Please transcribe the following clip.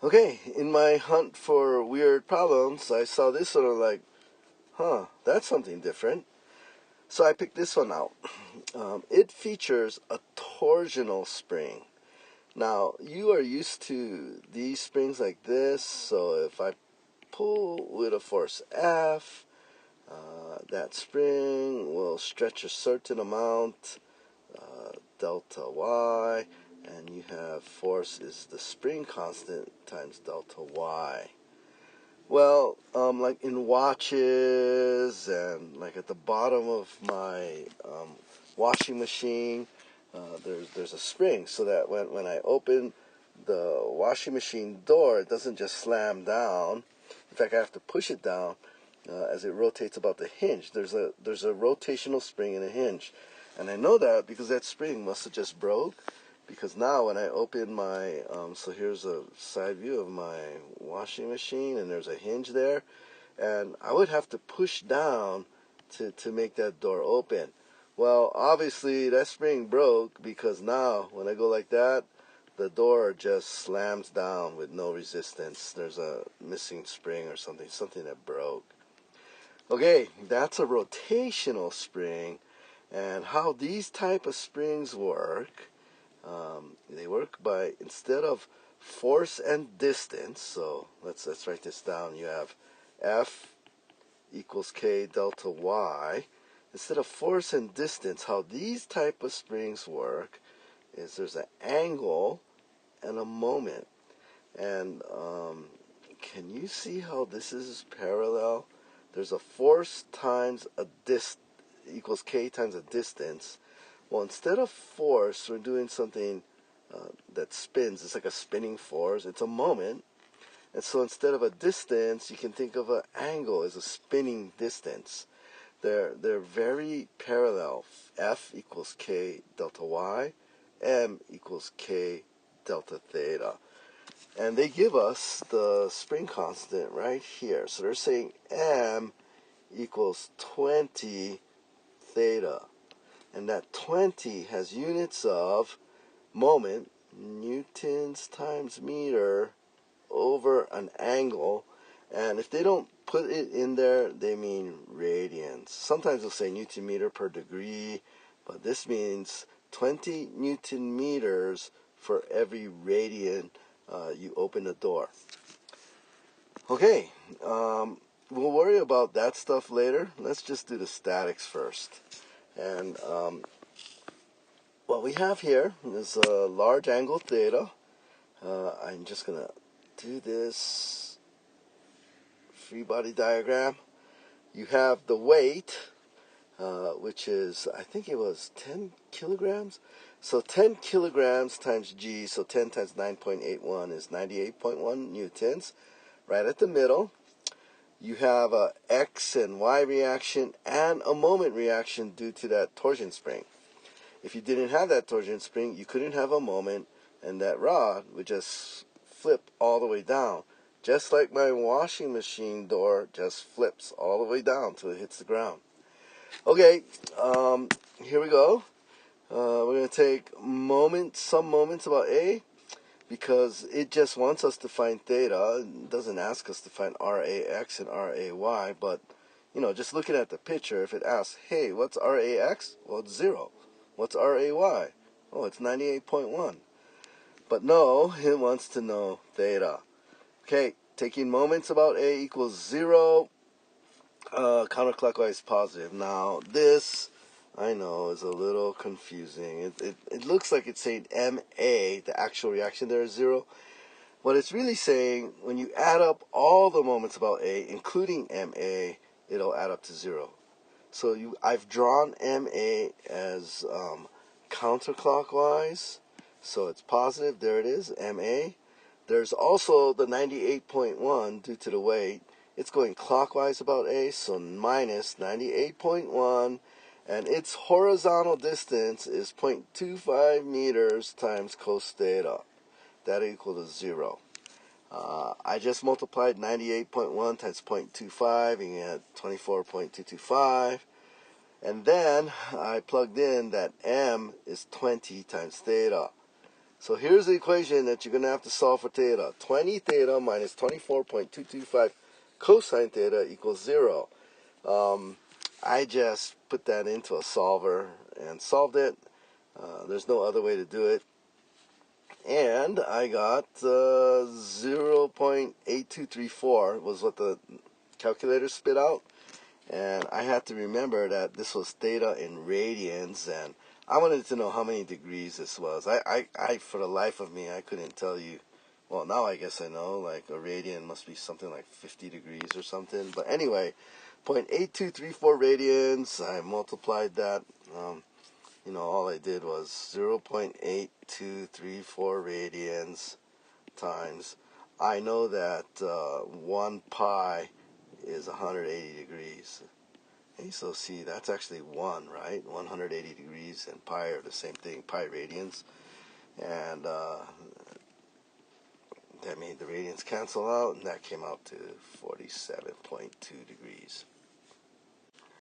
Okay, in my hunt for weird problems, I saw this one. I'm like, that's something different. So I picked this one out. It features a torsional spring. Now, you are used to these springs like this, so if I pull with a force F, that spring will stretch a certain amount, delta Y, and you have force is the spring constant times delta Y. Well, like in watches and like at the bottom of my washing machine, there's a spring so that when I open the washing machine door, it doesn't just slam down. In fact, I have to push it down as it rotates about the hinge. There's a rotational spring in a hinge, and I know that because that spring must have just broke. Because now when I open my, so here's a side view of my washing machine, and there's a hinge there, and I would have to push down to make that door open. Well, obviously that spring broke because now when I go like that, the door just slams down with no resistance. There's a missing spring or something that broke. Okay, that's a rotational spring, and how these type of springs work. They work by, instead of force and distance, so let's write this down. You have F equals K delta Y. Instead of force and distance, how these type of springs work is there's an angle and a moment. And can you see how this is parallel? There's a force times a equals K times a distance. Well, instead of force, we're doing something that spins. It's like a spinning force. It's a moment. And so instead of a distance, you can think of an angle as a spinning distance. They're very parallel. F equals K delta Y. M equals K delta theta. And they give us the spring constant right here. So they're saying M equals 20 theta. And that 20 has units of moment, newtons times meter, over an angle. And if they don't put it in there, they mean radians. Sometimes they'll say Newton meter per degree, but this means 20 Newton meters for every radian you open the door. Okay, we'll worry about that stuff later. Let's just do the statics first. And what we have here is a large angle theta. I'm just going to do this free body diagram. You have the weight, which is, I think it was 10 kilograms. So 10 kilograms times G, so 10 times 9.81 is 98.1 newtons, right at the middle. You have a X and Y reaction and a moment reaction due to that torsion spring. If you didn't have that torsion spring, you couldn't have a moment, and that rod would just flip all the way down. Just like my washing machine door just flips all the way down till it hits the ground. Okay, here we go. We're going to take some moments about A, because it just wants us to find theta. It doesn't ask us to find RAX and RAY, but, just looking at the picture, if it asks, hey, what's RAX? Well, it's 0. What's RAY? Oh, it's 98.1. But no, it wants to know theta. Okay, taking moments about A equals 0, counterclockwise positive. Now, this, I know, is a little confusing. It looks like it's saying MA, the actual reaction there is 0. What it's really saying, when you add up all the moments about A, including MA, it'll add up to 0. So I've drawn MA as counterclockwise, so it's positive. There it is, MA. There's also the 98.1 due to the weight. It's going clockwise about A, so minus 98.1, and its horizontal distance is 0.25 meters times cos theta. That equals 0. I just multiplied 98.1 times 0.25, and you get 24.225. And then I plugged in that M is 20 times theta. So here's the equation that you're going to have to solve for theta. 20 theta minus 24.225 cosine theta equals 0. I just put that into a solver and solved it. There's no other way to do it. And I got 0.8234 was what the calculator spit out. And I had to remember that this was theta in radians, and I wanted to know how many degrees this was. I for the life of me, I couldn't tell you. Well, now I guess I know, like a radian must be something like 50 degrees or something. But anyway, 0.8234 radians, I multiplied that. All I did was 0.8234 radians times. I know that 1 pi is 180 degrees. Okay, so see, that's actually 1, right? 180 degrees and pi are the same thing, pi radians. And that made the radians cancel out, and that came out to 47.2 degrees.